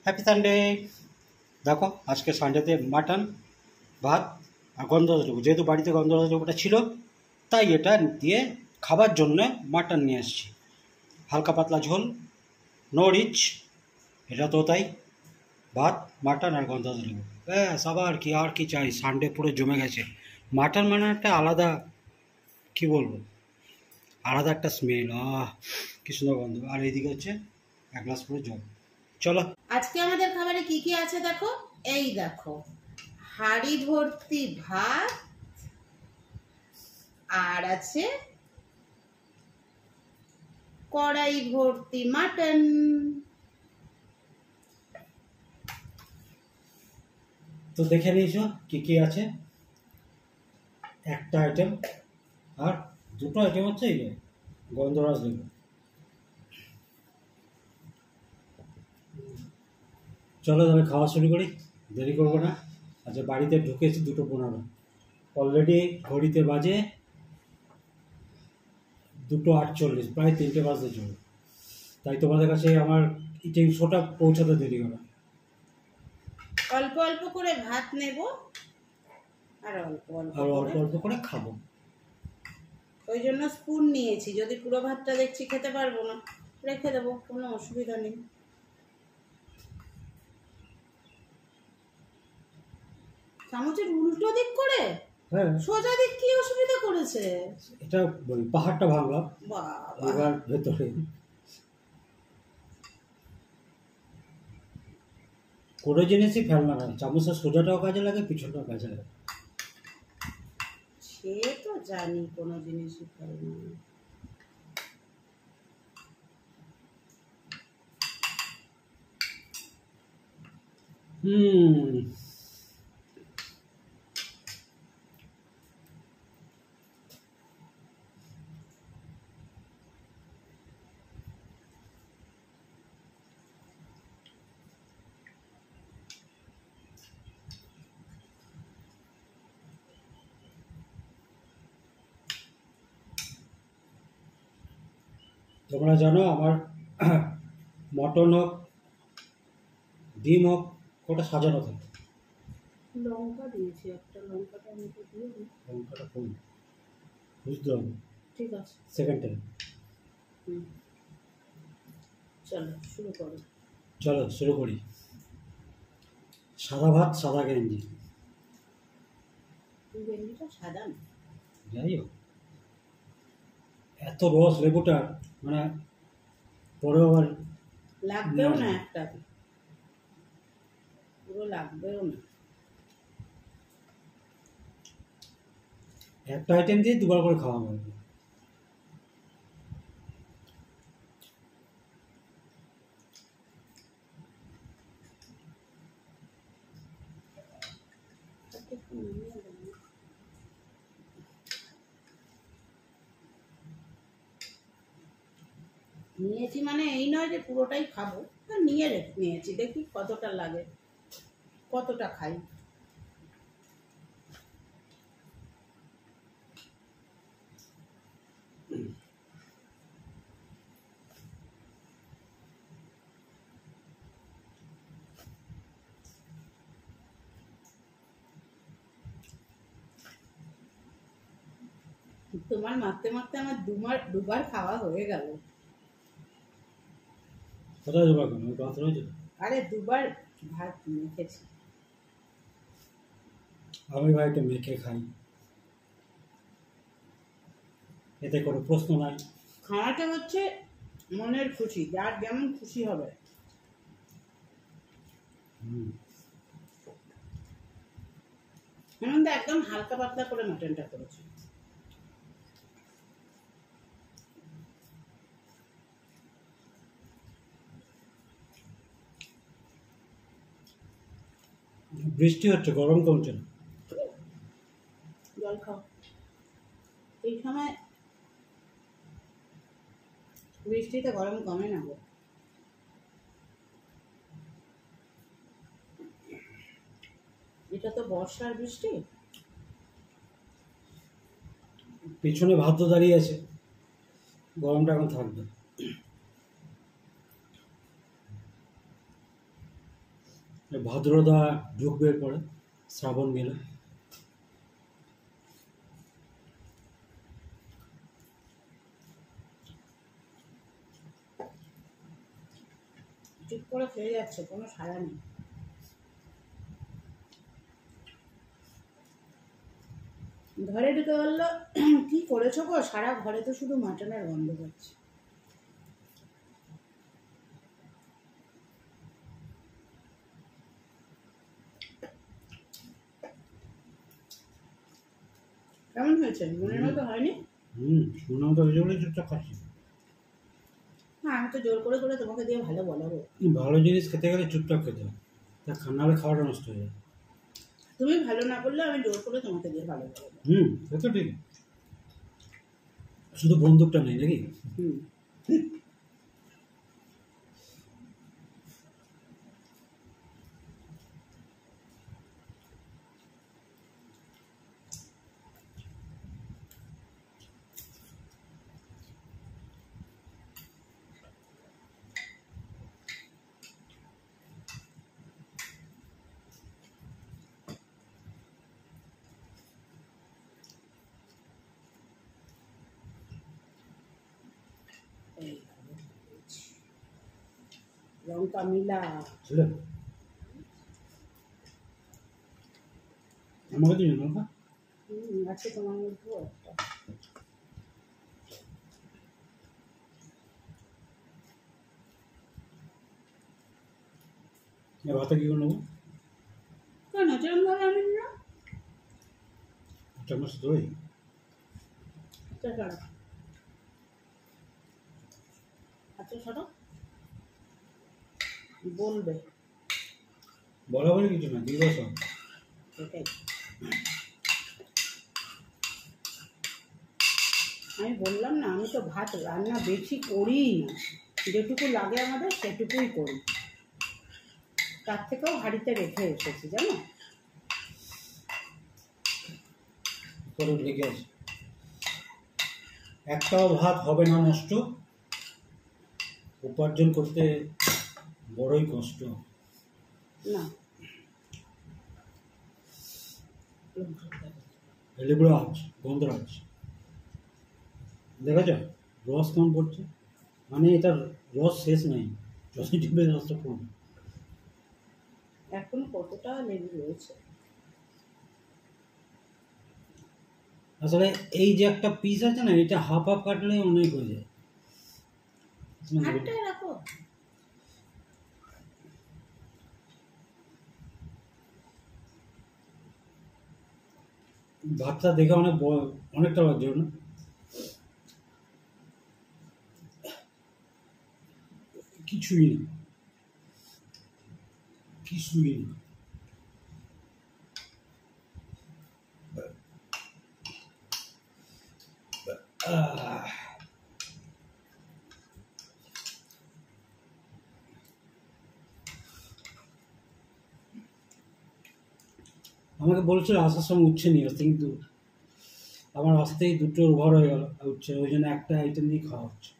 Happy Sunday. দেখো আজকে সানডেতে mutton ভাত আর গন্ধরাজ লেবু, যেহেতু বাড়িতে গন্ধরাজ লেবুটা ছিল তাই এটা দিয়ে খাবার জন্য মাটন নিয়ে এসেছি। হালকা পাতলা ঝোল, নো রিচ, এটা তো তাই। ভাত, মাটন আর গন্ধরাজ লেবু, ব্যাস। আবার কি আর কি চাই, সানডে পুরো জমে গেছে। মাটন মানে একটা আলাদা, কি বলবো, আলাদা একটা স্মেল, কি সুন্দর গন্ধ। আর এইদিকে হচ্ছে এক গ্লাস পুরো জল। চলো আজকে আমাদের খাবারে কি কি আছে দেখো। এই দেখো, হাঁড়ি ভর্তি ভাত, আর আছে কড়াই ভর্তি মাটন। তো দেখে নিয়েছো কি কি আছে। একটা আইটেম আর দুটো আইটেম হচ্ছে এই যে গন্ধরাজ লেবু। চলো তাহলে খাওয়া শুরু করি, দেরি করবো না। আচ্ছা, বাড়িতে ঢুকেছি 2:15, অলরেডি ঘড়িতে বাজে 2:48, প্রায় 3টে বাজতে চলো। তাই তোমাদের কাছে আমার ইটিং শোটা পৌঁছাতে দেরি হবে। অল্প অল্প করে ভাত নেব আর অল্প অল্প করে খাবো। ওই জন্য স্পুন নিয়েছি, যদি পুরো ভাতটা দেখছি খেতে পারবো না, রেখে দেবো, কোনো অসুবিধা নেই। চামচের উল্টো দিক করে, হ্যাঁ, সোজা দিক কি অসুবিধা করেছে? এটা বলি, পাহাড়টা ভাঙলাম বাবা, এবার ভেতরে। কোনো জিনিসই ফেলনা না, চামচের সোজাটাও কাজে লাগে, পিছনটাও কাজে লাগে। সে তো জানি, কোনো জিনিসই ফেলবো না। তোমরা জানো আমার মটন হোক, ডিম হোক, ওটা সাজানো থাকে। লঙ্কা দিয়েছি একটা, লঙ্কাটা আমাকে দিয়ে দিই। লঙ্কাটা কম, বুঝতে হবে। ঠিক আছে, সেকেন্ড টাইম। চলো শুরু করো। চলো শুরু করি। সাদা ভাত, সাদা গেঞ্জি। গেঞ্জিটা সাদা না, যাই হোক, এত রস লেবুটার, মানে পরে আবার লাগবেও না, একটা পুরো লাগবেও না। একটা আইটেম দিয়ে দুবার করে খাওয়া হবে। নিয়েছি মানে এই নয় যে পুরোটাই খাবো, নিয়ে নিয়েছি, দেখি কতটা লাগে, কতটা খাই। তোমার মারতে মারতে আমার দুবার খাওয়া হয়ে গেল। কোথায় দুবার কেন, ভাত রয়েছে? আরে দুবার ভাত মেখেছি। আমি ভাইটা মেখে খাই, এতে কোনো প্রশ্ন নাই। খাওয়াটা হচ্ছে মনের খুশি, যার যেমন খুশি হবে। হেমন্ত একদম হালকা পাতলা করে মাটনটা করেছে। বৃষ্টি হচ্ছে, গরম কমছে না। জল খাও, এই সময় বৃষ্টিতে গরম কমে না গো। এটা তো বর্ষার বৃষ্টি। পিছনে ভাদ্র দাঁড়িয়ে আছে, গরমটা এখন থাকবে। ভাদ্রদা ঢুকবে পরে, শ্রাবণ গেলে। চুপ করে খেয়ে যাচ্ছে, কোনো সাড়া নেই। ঘরে ঢুকে বললো, কি করেছো গো? সারা ঘরে তো শুধু মাটনের গন্ধ পাচ্ছি। কেমন হয়েছে? মনের মতো হয়নি? মনের মতো হয়েছে বলে চুপচাপ খাচ্ছি। হ্যাঁ, আমি তো জোর করে করে তোমাকে দিয়ে ভালো বলাবো। ভালো জিনিস খেতে গেলে চুপচাপ খেতে হয়, তা নাহলে খাওয়াটা নষ্ট হয়ে যায়। তুমি ভালো না বললে আমি জোর করে তোমাকে দিয়ে ভালো বলাবো। সে তো ঠিক, শুধু বন্দুকটা নেই নাকি? লঙ্কা মিলা ছিল আমাকে দিন লঙ্কা। আছে তোমার মধ্যেও একটা। ভাতে কি করে নেবো? কেন যেরকম ভাবে আমি না চামচ দই আচ্ছা ছোট বলবে, বলা বলে কিছু না, দিয়ে সব। এটাই আমি বললাম না, আমি তো ভাত রান্না বেশি করি না, যেটুকু লাগে আমাদের সেটুকুই করি, তার থেকেও হাঁড়িতে রেখে এসেছি জানো। লেগে আছে, একটাও ভাত হবে না নষ্ট, উপার্জন করতে বড়ই কষ্ট। না লেবুরাজ গন্ধরাজ দেখা যায় রস কেমন পড়ছে, মানে এটার রস শেষ নাই, যত টিপে রসটা কম। এখন কতটা লেবু রয়েছে? আসলে এই যে একটা পিস আছে না, এটা হাফ হাফ কাটলে অনেক হয়ে যায়। হাতটাই রাখো। ভাতটা দেখে অনেকটা লাগছে না? কিছুই না, কিছুই না। আমাকে বলছিল আসার সময় উচ্ছে নিয়ে আসতে, কিন্তু আমার আসতেই দুটো ওভার হয়ে গেল উচ্ছে, ওই জন্য একটা আইটেম দিয়ে খাওয়া হচ্ছে।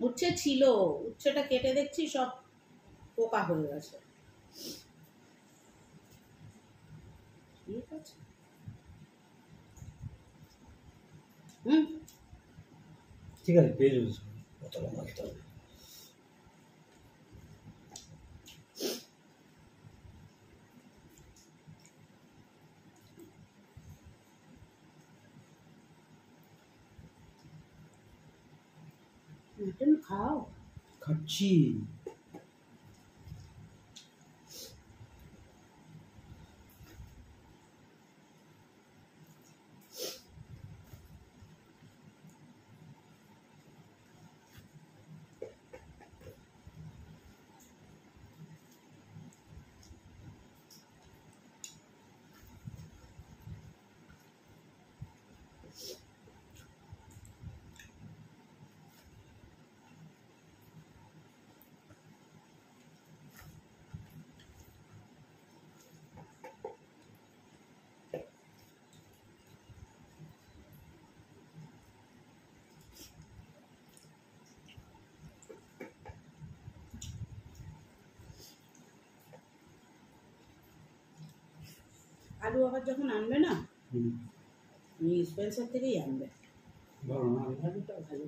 উচ্ছে ছিল, উচ্ছেটা কেটে দেখছি সব পোকা হয়ে গেছে। ঠিক আছে, ঠিক আছে, পেয়ে যাবে। কত লঙ্কা খেতে হবে? মটন খাও? খাচ্ছি। আলু আবার যখন আনবে না, হুম, স্পেন্সার থেকেই আনবে। ভালো না? আলুটাও ভালো।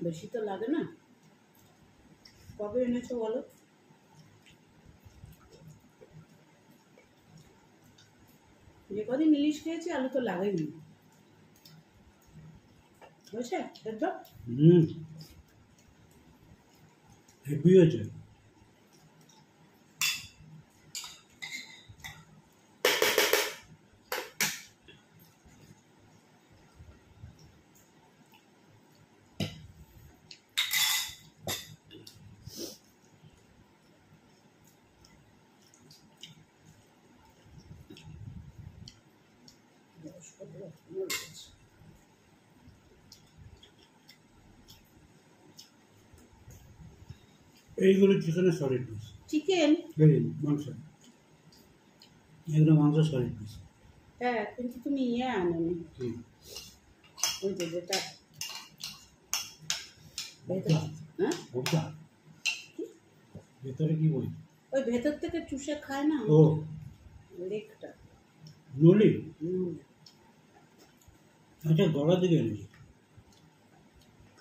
বেশি তো লাগে না। কবে এনেছো বলো? যে কদিন ইলিশ খেয়েছি আলু তো লাগেনি। হয়েছে সেদ্ধ? হুম, হেভি হয়েছে। এইগুলো চিকেনের সলিড পিস। চিকেন? এই মাংস, এগুলো মাংস সলিড পিস। হ্যাঁ, কিন্তু তুমি আনোনি। হুম, ওই যে যেটা ওটা হ্যাঁ, ওটা ভেতরে কি বই? ওই ভেতর থেকে চুষে খায় না ও লেকটা। নলি, আচ্ছা গলা দিকে এনেছি।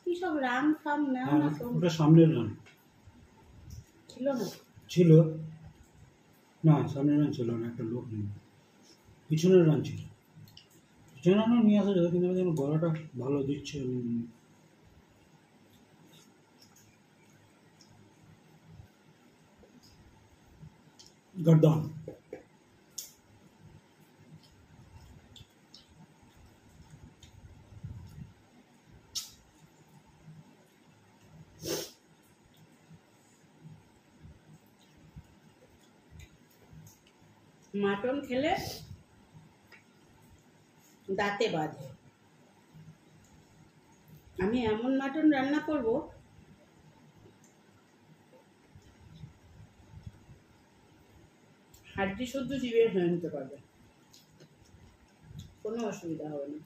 কি সব রাম ফাম নাও হ্যাঁ, না তো। ওটা সামনের রান ছিল না? ছিল না, সামনের রান ছিল না, একটা লোক নেই, পিছনের রান ছিল। পিছনের রানও নিয়ে আসা যাবে, কিন্তু আমি যেন গলাটা ভালো দিচ্ছে। गर्दन মাটন খেলে দাঁতে বাঁধে। আমি এমন মাটন রান্না করব হাড্ডি শুদ্ধ জিভে হয়ে নিতে পারবে, কোনো অসুবিধা হবে না।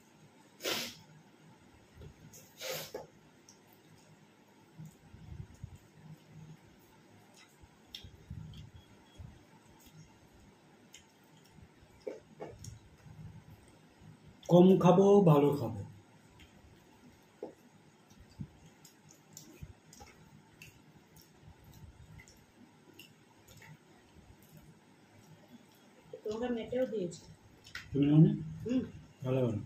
कम खाबो भालो खाबो। তোমাকে মেটেও দিয়েছি। তুমি জানো? হুম, ভালো ভালো।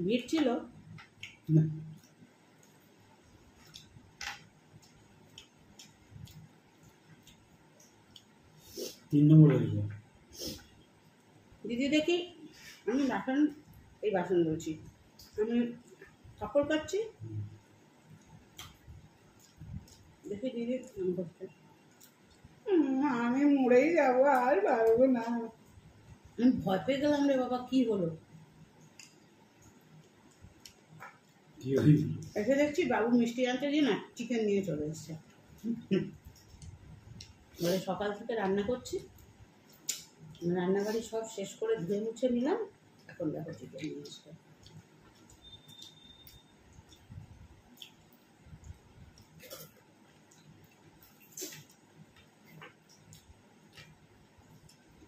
ভিড় ছিল না, 3 নম্বর হয়ে গেল। দিদি দেখি আমি বাসন, এই বাসন বলছি, আমি কাপড় কাচ্ছি, দেখি দিদি করছে আমি মরেই যাবো আর পারবো না। আমি ভয় পেয়ে গেলাম রে বাবা, কি হলো? কি হয়েছে? এসে দেখছি বাবু মিষ্টি আনতে দিয়ে না চিকেন নিয়ে চলে এসছে। বলে সকাল থেকে রান্না করছি, রান্নাবাড়ি সব শেষ করে ধুয়ে মুছে নিলাম, এখন দেখো চিকেন নিয়ে এসছে।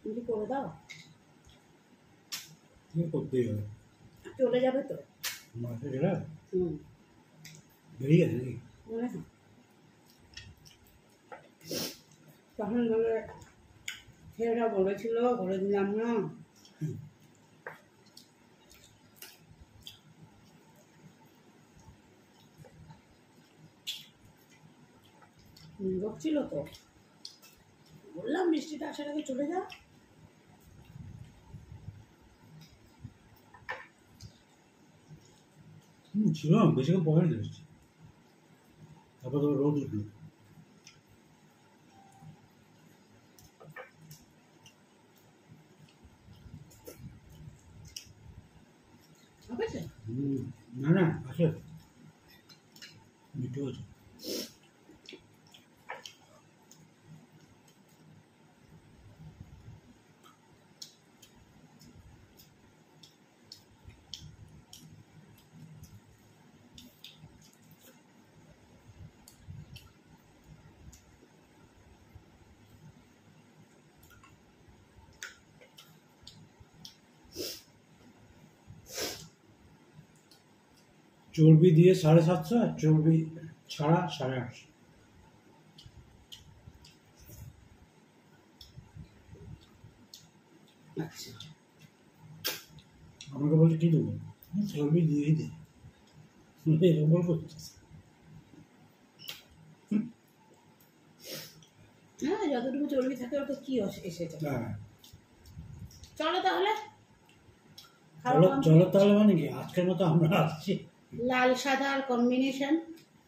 তুমি করে দাও, কি করতেই হবে, চলে যাবে তো। মাঠে গেলে হুম, বেরিয়ে গেছে নাকি? মনে হয় তখন বলে ছেলেটা বলেছিল, করে দিলাম না। বকছিল তো, বললাম বৃষ্টিটা আসার আগে চলে যা। ছিল না, বেশিক্ষণ পরে যাচ্ছে, তারপর তো রোদ উঠলো। হবে? না না, আছে, মিঠু আছে। চর্বি দিয়ে 750 আর চর্বি ছাড়া 850। আচ্ছা, আমাকে বলছে কি দেবো, চর্বি দিয়েই দে, এরকম করছিস। হ্যাঁ, যতটুকু চর্বি থাকে ওটা কি এসেছে। হ্যাঁ চলো তাহলে খাওয়া চলো complete। চলো তাহলে মানে কি আজকের মতো আমরা আসছি। লাল সাদার কম্বিনেশন।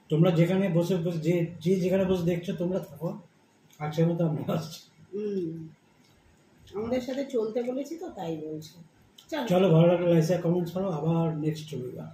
তোমরা যেখানে বসে বসে যে যেখানে বসে দেখছো তোমরা থাকো, আজকের মতো আমরা আসছি। আমাদের সাথে চলতে বলেছি তো তাই বলছি। চলো চলো, ভালো লাগলে লাইক কমেন্টস করো, আবার নেক্সট রবিবার।